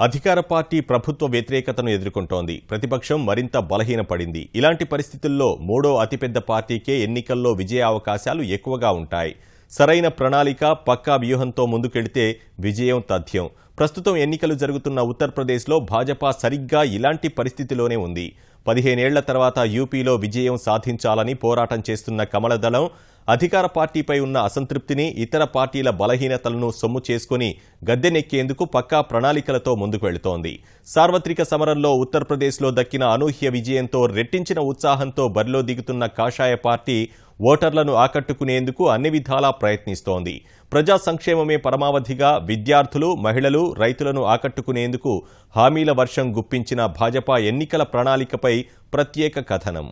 అధికార పార్టీ ప్రభుత్వ వ్యతిరేకతను ఎదుర్కొంటోంది. ప్రతిపక్షం మరింత బలహీనపడింది. ఇలాంటి పరిస్థితుల్లో మూడో అతిపెద్ద పార్టీకే ఎన్నికల్లో విజయ అవకాశాలు ఎక్కువగా ఉంటాయి. సరైన ప్రణాళిక, పక్కా వ్యూహంతో ముందుకెడితే విజయం తథ్యం. ప్రస్తుతం ఎన్నికలు జరుగుతున్న ఉత్తరప్రదేశ్లో భాజపా సరిగ్గా ఇలాంటి పరిస్థితిలోనే ఉంది. 15 ఏళ్ల తర్వాత యూపీలో విజయం సాధించాలని పోరాటం చేస్తున్న కమలదళం అధికార పార్టీపై ఉన్న అసంతృప్తిని, ఇతర పార్టీల బలహీనతలను సొమ్ము చేసుకుని గద్దెనెక్కేందుకు పక్కా ప్రణాళికలతో ముందుకు వెళుతోంది. సార్వత్రిక సమరంలో ఉత్తరప్రదేశ్లో దక్కిన అనూహ్య విజయంతో రెట్టించిన ఉత్సాహంతో బరిలో దిగుతున్న కాషాయ పార్టీ ఓటర్లను ఆకట్టుకునేందుకు అన్ని విధాలా ప్రయత్నిస్తోంది. ప్రజా సంక్షేమమే పరమావధిగా విద్యార్థులు, మహిళలు, రైతులను ఆకట్టుకునేందుకు హామీల వర్షం గుప్పించిన భాజపా ఎన్నికల ప్రణాళికపై ప్రత్యేక కథనం.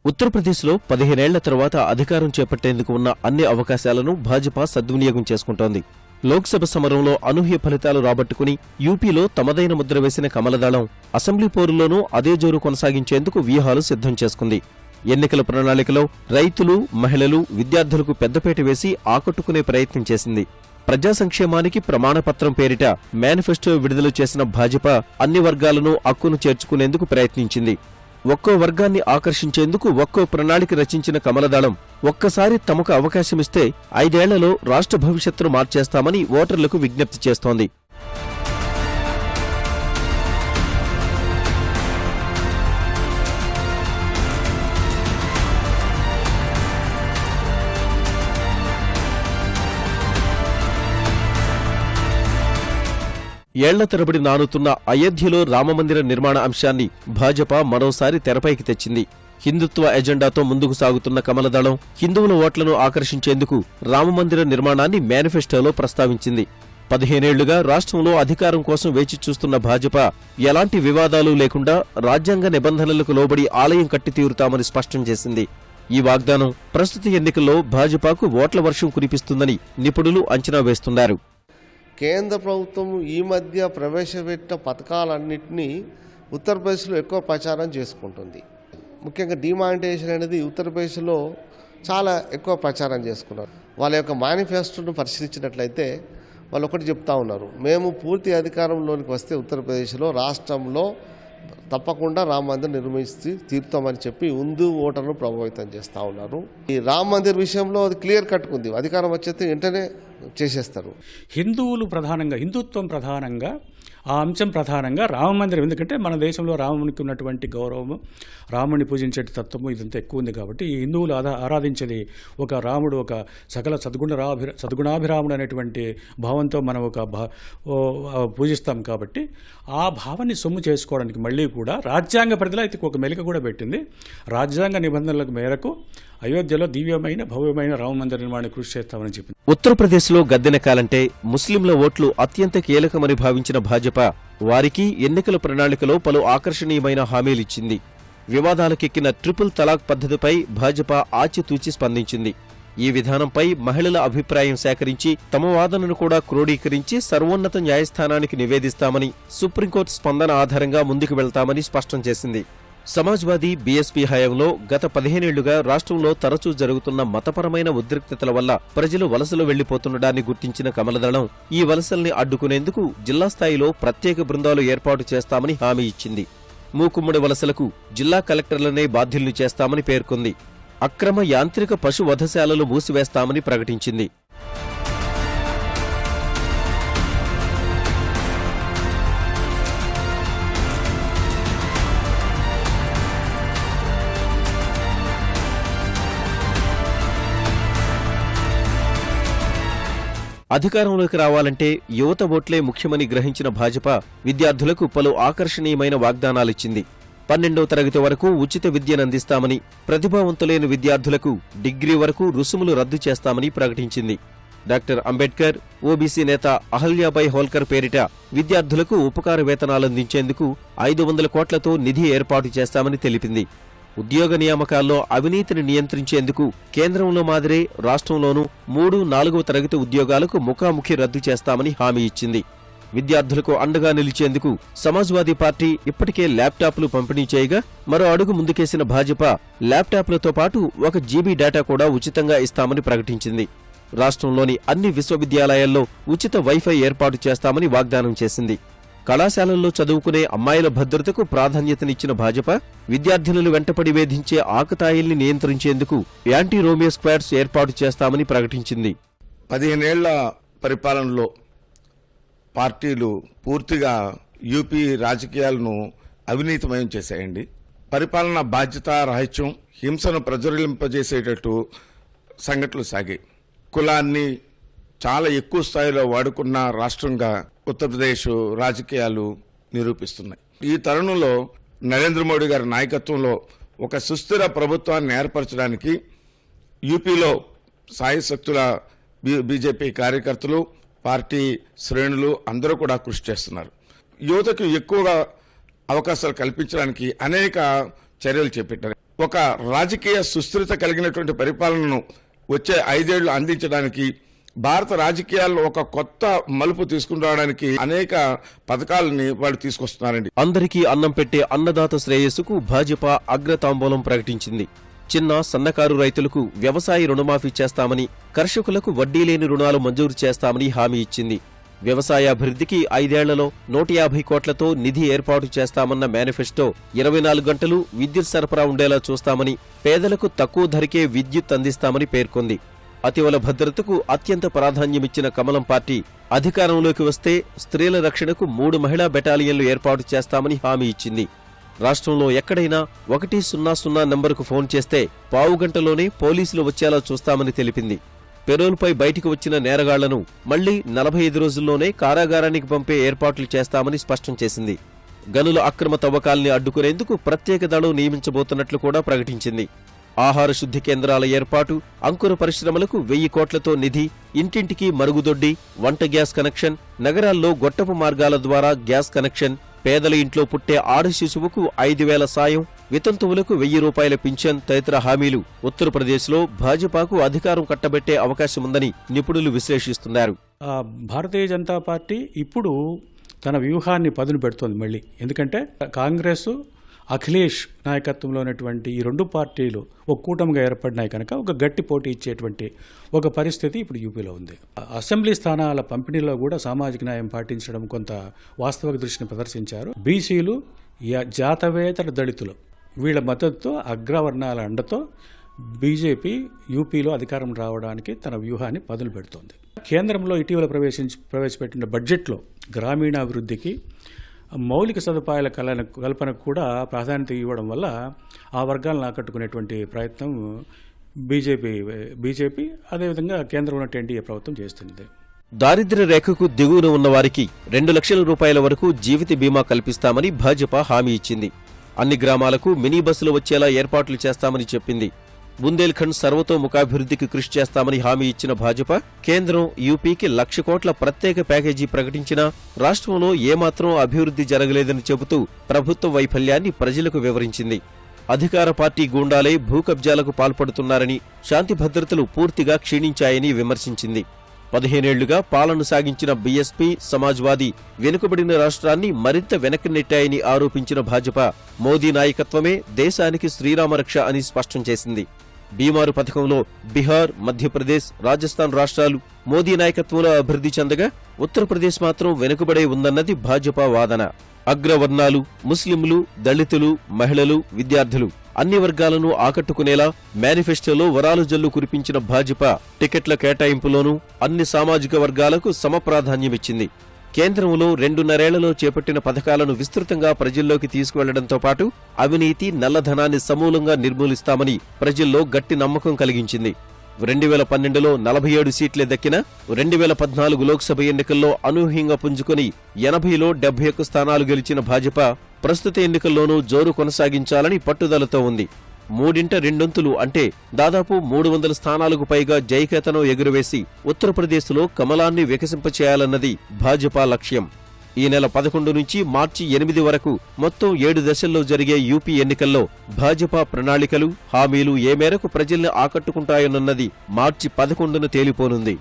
ఉత్తరప్రదేశ్లో 15 ఏళ్ల తర్వాత అధికారం చేపట్టేందుకు ఉన్న అన్ని అవకాశాలను భాజపా సద్వినియోగం చేసుకుంటోంది. లోక్సభ సమరంలో అనూహ్య ఫలితాలు రాబట్టుకుని యూపీలో తమదైన ముద్ర వేసిన కమలదళం అసెంబ్లీ పోరుల్లోనూ అదే జోరు కొనసాగించేందుకు వ్యూహాలు సిద్ధం చేసుకుంది. ఎన్నికల ప్రణాళికలో రైతులు, మహిళలు, విద్యార్థులకు పెద్దపీట వేసి ఆకట్టుకునే ప్రయత్నం చేసింది. ప్రజా సంక్షేమానికి ప్రమాణపత్రం పేరిట మేనిఫెస్టో విడుదల చేసిన భాజపా అన్ని వర్గాలను అక్కును చేర్చుకునేందుకు ప్రయత్నించింది. ఒక్కో వర్గాన్ని ఆకర్షించేందుకు ఒక్కో ప్రణాళిక రచించిన కమలదళం ఒక్కసారి తమకు అవకాశమిస్తే 5 ఏళ్లలో రాష్ట్ర భవిష్యత్తును మార్చేస్తామని ఓటర్లకు విజ్ఞప్తి చేస్తోంది. ఏళ్ల తరబడి నానుతున్న అయోధ్యలో రామమందిర నిర్మాణ అంశాన్ని భాజపా మరోసారి తెరపైకి తెచ్చింది. హిందుత్వ ఎజెండాతో ముందుకు సాగుతున్న కమలదళం హిందువుల ఓట్లను ఆకర్షించేందుకు రామమందిర నిర్మాణాన్ని మేనిఫెస్టోలో ప్రస్తావించింది. 15 ఏళ్లుగా రాష్ట్రంలో అధికారం కోసం వేచి చూస్తున్న భాజపా ఎలాంటి వివాదాలు లేకుండా రాజ్యాంగ నిబంధనలకు లోబడి ఆలయం కట్టి తీరుతామని స్పష్టం చేసింది. ఈ వాగ్దానం ప్రస్తుత ఎన్నికల్లో భాజపాకు ఓట్ల వర్షం కురిపిస్తుందని నిపుణులు అంచనా వేస్తున్నారు. కేంద్ర ప్రభుత్వం ఈ మధ్య ప్రవేశపెట్టిన పథకాలన్నింటినీ ఉత్తరప్రదేశ్లో ఎక్కువ ప్రచారం చేసుకుంటుంది. ముఖ్యంగా డిమానిటైజేషన్ అనేది ఉత్తరప్రదేశ్లో చాలా ఎక్కువ ప్రచారం చేసుకున్నారు. వాళ్ళ యొక్క మేనిఫెస్టోను పరిశీలించినట్లయితే వాళ్ళు ఒకటి చెప్తా ఉన్నారు, మేము పూర్తి అధికారంలోనికి వస్తే ఉత్తరప్రదేశ్లో రాష్ట్రంలో తప్పకుండా రామ మందిర్ నిర్మించి తీరుతామని చెప్పి హిందూ ఓటర్ను ప్రభావితం చేస్తూ ఉన్నారు. ఈ రామ మందిర్ విషయంలో అది క్లియర్ కట్టుకుంది, అధికారం వచ్చేస్తే వెంటనే చేసేస్తారు. హిందువులు ప్రధానంగా, హిందుత్వం ప్రధానంగా, ఆ అంశం ప్రధానంగా రామమందిరం, ఎందుకంటే మన దేశంలో రామునికి ఉన్నటువంటి గౌరవము, రాముని పూజించే తత్వము ఇదంతా ఎక్కువ ఉంది. కాబట్టి ఈ హిందువులు ఆరాధించేది ఒక రాముడు, ఒక సకల సద్గుణాభిరాముడు అనేటువంటి భావంతో మనం ఒక పూజిస్తాం. కాబట్టి ఆ భావాన్ని సొమ్ము చేసుకోవడానికి మళ్ళీ కూడా రాజ్యాంగ పరిధిలో అయితే ఒక మెలిక కూడా పెట్టింది. రాజ్యాంగ నిబంధనలకు మేరకు అయోధ్యలో దివ్యమైన భవ్యమైన రామమందిర నిర్మాణానికి కృషి చేస్తామని చెప్పింది. ఉత్తరప్రదేశ్లో గద్దెనెక్కాలంటే ముస్లింల ఓట్లు అత్యంత కీలకమని భావించిన భాజపా వారికి ఎన్నికల ప్రణాళికలో పలు ఆకర్షణీయమైన హామీలిచ్చింది. వివాదాలకెక్కిన ట్రిపుల్ తలాక్ పద్ధతిపై భాజపా ఆచితూచి స్పందించింది. ఈ విధానంపై మహిళల అభిప్రాయం సేకరించి తమ వాదనను కూడా క్రోడీకరించి సర్వోన్నత న్యాయస్థానానికి నివేదిస్తామని, సుప్రీంకోర్టు స్పందన ఆధారంగా ముందుకు వెళ్తామని స్పష్టం చేసింది. సమాజ్వాదీ, బీఎస్పీ హయాంలో గత 15 ఏళ్లుగా రాష్ట్రంలో తరచూ జరుగుతున్న మతపరమైన ఉద్రిక్తతల వల్ల ప్రజలు వలసలు వెళ్లిపోతుండడాన్ని గుర్తించిన కమలదళం ఈ వలసల్ని అడ్డుకునేందుకు జిల్లా స్థాయిలో ప్రత్యేక బృందాలు ఏర్పాటు చేస్తామని హామీ ఇచ్చింది. మూకుమ్మడి వలసలకు జిల్లా కలెక్టర్లనే బాధ్యుల్ని చేస్తామని పేర్కొంది. అక్రమ యాంత్రిక పశు వధశాలలు మూసివేస్తామని ప్రకటించింది. అధికారంలోకి రావాలంటే యువత ఓట్లే ముఖ్యమని గ్రహించిన భాజపా విద్యార్థులకు పలు ఆకర్షణీయమైన వాగ్దానాలిచ్చింది. 12వ తరగతి వరకు ఉచిత విద్యనందిస్తామని, ప్రతిభావంతులైన విద్యార్థులకు డిగ్రీ వరకు రుసుములు రద్దు చేస్తామని ప్రకటించింది. డాక్టర్ అంబేద్కర్, ఓబీసీ నేత అహల్యాబాయ్ హోల్కర్ పేరిట విద్యార్థులకు ఉపకార వేతనాలందించేందుకు 500 కోట్లతో నిధి ఏర్పాటు చేస్తామని తెలిపింది. ఉద్యోగ నియామకాల్లో అవినీతిని నియంత్రించేందుకు కేంద్రంలో మాదిరే రాష్ట్రంలోనూ 3, 4వ తరగతి ఉద్యోగాలకు ముఖాముఖి రద్దు చేస్తామని హామీ ఇచ్చింది. విద్యార్థులకు అండగా నిలిచేందుకు సమాజ్వాదీ పార్టీ ఇప్పటికే ల్యాప్టాప్లు పంపిణీ చేయగా, మరో అడుగు ముందుకేసిన భాజపా ల్యాప్టాప్లతో పాటు 1 GB డేటా కూడా ఉచితంగా ఇస్తామని ప్రకటించింది. రాష్ట్రంలోని అన్ని విశ్వవిద్యాలయాల్లో ఉచిత వైఫై ఏర్పాటు చేస్తామని వాగ్దానం చేసింది. కళాశాలల్లో చదువుకునే అమ్మాయిల భద్రతకు ప్రాధాన్యతనిచ్చిన భాజపా విద్యార్థినులు వెంటపడి వేధించే ఆకతాయిల్ని నియంత్రించేందుకు యాంటీ రోమియో స్క్వాడ్స్ ఏర్పాటు చేస్తామని ప్రకటించింది. 15 ఏళ్ల పరిపాలనలో పార్టీలు పూర్తిగా యూపీ రాజకీయాలను అవినీతిమయం చేశాయండి. పరిపాలన బాధ్యత రాహిత్యం, హింసను ప్రజ్వలింపజేసేటట్టు సంఘటనలు సాగాయి. కులాన్ని చాలా ఎక్కువ స్థాయిలో వాడుకున్న రాష్ట్రంగా ఉత్తరప్రదేశ్ రాజకీయాలు నిరూపిస్తున్నాయి. ఈ తరుణంలో నరేంద్ర మోడీ గారి నాయకత్వంలో ఒక సుస్థిర ప్రభుత్వాన్ని ఏర్పరచడానికి యూపీలో సాయశక్తుల బీజేపీ కార్యకర్తలు, పార్టీ శ్రేణులు అందరూ కూడా కృషి చేస్తున్నారు. యువతకు ఎక్కువగా అవకాశాలు కల్పించడానికి అనేక చర్యలు చేపట్టారు. ఒక రాజకీయ సుస్థిరత కలిగినటువంటి పరిపాలనను వచ్చే 5 ఏళ్లు అందించడానికి, భారత రాజకీయాల్లో ఒక కొత్త మలుపు తీసుకుని రావడానికి అనేక పథకాలని వాళ్ళు తీసుకొస్తున్నారండి. అందరికీ అన్నం పెట్టే అన్నదాత శ్రేయస్సుకు భాజపా అగ్రతాంబూలం ప్రకటించింది. చిన్న, సన్నకారు రైతులకు వ్యవసాయ రుణమాఫీ చేస్తామని, కర్షకులకు వడ్డీ లేని రుణాలు మంజూరు చేస్తామని హామీ ఇచ్చింది. వ్యవసాయాభివృద్ధికి 5 ఏళ్లలో 150 కోట్లతో నిధి ఏర్పాటు చేస్తామన్న మేనిఫెస్టో 24 గంటలు విద్యుత్ సరఫరా ఉండేలా చూస్తామని, పేదలకు తక్కువ ధరకే విద్యుత్ అందిస్తామని పేర్కొంది. అతివల భద్రతకు అత్యంత ప్రాధాన్యమిచ్చిన కమలం పార్టీ అధికారంలోకి వస్తే స్త్రీల రక్షణకు 3 మహిళా బెటాలియన్లు ఏర్పాటు చేస్తామని హామీ ఇచ్చింది. రాష్ట్రంలో ఎక్కడైనా 100 నంబరుకు ఫోన్ చేస్తే పావుగంటలోనే పోలీసులు వచ్చేలా చూస్తామని తెలిపింది. పెరోల్పై బయటికి వచ్చిన నేరగాళ్లను మళ్లీ 45 రోజుల్లోనే కారాగారానికి పంపే ఏర్పాట్లు చేస్తామని స్పష్టం చేసింది. గనుల అక్రమ తవ్వకాల్ని అడ్డుకునేందుకు ప్రత్యేక దళం నియమించబోతున్నట్లు కూడా ప్రకటించింది. ఆహార శుద్ధి కేంద్రాల ఏర్పాటు, అంకుర పరిశ్రమలకు 1000 కోట్లతో నిధి, ఇంటింటికి మరుగుదొడ్డి, వంట గ్యాస్ కనెక్షన్, నగరాల్లో గొట్టపు మార్గాల ద్వారా గ్యాస్ కనెక్షన్, పేదల ఇంట్లో పుట్టే ఆడ శిశువుకు 5,000 సాయం, వితంతువులకు 1,000 రూపాయల పింఛన్ తదితర హామీలు ఉత్తరప్రదేశ్లో భాజపాకు అధికారం కట్టబెట్టే అవకాశముందని నిపుణులు విశ్లేషిస్తున్నారు. భారతీయ జనతా పార్టీ ఇప్పుడు తన వ్యూహాన్ని పదును పెడుతోంది మళ్ళీ. ఎందుకంటే కాంగ్రెస్, అఖిలేష్ నాయకత్వంలో ఉన్నటువంటి ఈ 2 పార్టీలు ఒక కూటమిగా ఏర్పడినాయి కనుక ఒక గట్టి పోటీ ఇచ్చేటువంటి ఒక పరిస్థితి ఇప్పుడు యూపీలో ఉంది. అసెంబ్లీ స్థానాల పంపిణీలో కూడా సామాజిక న్యాయం పాటించడం కొంత వాస్తవిక దృష్టిని ప్రదర్శించారు. బీసీలు, జాతవేతర దళితులు వీళ్ల మద్దతుతో, అగ్రవర్ణాల అండతో బీజేపీ యూపీలో అధికారం రావడానికి తన వ్యూహాన్ని పదులు పెడుతోంది. కేంద్రంలో ఇటీవల ప్రవేశపెట్టిన బడ్జెట్లో గ్రామీణాభివృద్ధికి, మౌలిక సదుపాయాల కల్పనకు కూడా ప్రాధాన్యత ఇవ్వడం వల్ల ఆ వర్గాలను ఆకట్టుకునేటువంటి ప్రయత్నం బీజేపీ అదేవిధంగా కేంద్రంలో ఎన్డీఏ ప్రభుత్వం చేస్తుంది. దారిద్ర్య రేఖకు దిగువన ఉన్నవారికి 2 లక్షల రూపాయల వరకు జీవిత బీమా కల్పిస్తామని భాజపా హామీ ఇచ్చింది. అన్ని గ్రామాలకు మినీ బస్సులు వచ్చేలా ఏర్పాట్లు చేస్తామని చెప్పింది. బుందేల్ఖండ్ సర్వతోముఖాభివృద్ధికి కృషి చేస్తామని హామీ ఇచ్చిన భాజపా కేంద్రం యూపీకి 1,00,000 కోట్ల ప్రత్యేక ప్యాకేజీ ప్రకటించినా రాష్ట్రంలో ఏమాత్రం అభివృద్ధి జరగలేదని చెబుతూ ప్రభుత్వ వైఫల్యాన్ని ప్రజలకు వివరించింది. అధికార పార్టీ గూండాలే భూకబ్జాలకు పాల్పడుతున్నారని, శాంతి భద్రతలు పూర్తిగా క్షీణించాయని విమర్శించింది. 15 ఏళ్లుగా పాలన సాగించిన బీఎస్పీ, సమాజ్వాదీ వెనుకబడిన రాష్ట్రాన్ని మరింత వెనక్కి నెట్టాయని ఆరోపించిన భాజపా మోదీ నాయకత్వమే దేశానికి శ్రీరామరక్ష అని స్పష్టం చేసింది. బీమారు పథకంలో బీహార్, మధ్యప్రదేశ్, రాజస్థాన్ రాష్ట్రాలు మోదీ నాయకత్వంలో అభివృద్ధి చెందగా ఉత్తరప్రదేశ్ మాత్రం వెనుకబడే ఉందన్నది భాజపా వాదన. అగ్రవర్ణాలు, ముస్లింలు, దళితులు, మహిళలు, విద్యార్థులు అన్ని వర్గాలను ఆకట్టుకునేలా మేనిఫెస్టోలో వరాలు జల్లు కురిపించిన భాజపా టికెట్ల కేటాయింపులోనూ అన్ని సామాజిక వర్గాలకు సమప్రాధాన్యమిచ్చింది. కేంద్రంలో 2.5 ఏళ్లలో చేపట్టిన పథకాలను విస్తృతంగా ప్రజల్లోకి తీసుకువెళ్లడంతో పాటు అవినీతి, నల్లధనాన్ని సమూలంగా నిర్మూలిస్తామని ప్రజల్లో గట్టి నమ్మకం కలిగించింది. 2012లో 47 సీట్లే దక్కినా 2014 లోక్సభ ఎన్నికల్లో అనూహ్యంగా పుంజుకుని 80లో 71 స్థానాలు గెలిచిన భాజపా ప్రస్తుత ఎన్నికల్లోనూ జోరు కొనసాగించాలని పట్టుదలతో ఉంది. మూడింట రెండొంతులు అంటే దాదాపు 300 స్థానాలకు పైగా జయకేతనం ఎగురవేసి ఉత్తరప్రదేశ్లో కమలాన్ని వికసింపచేయాలన్నది భాజపా లక్ష్యం. ఈ నెల 11 నుంచి మార్చి 8 వరకు మొత్తం 7 దశల్లో జరిగే యూపీ ఎన్నికల్లో భాజపా ప్రణాళికలు, హామీలు ఏ మేరకు ప్రజల్ని ఆకట్టుకుంటాయోనన్నది మార్చి 11న తేలిపోనుంది.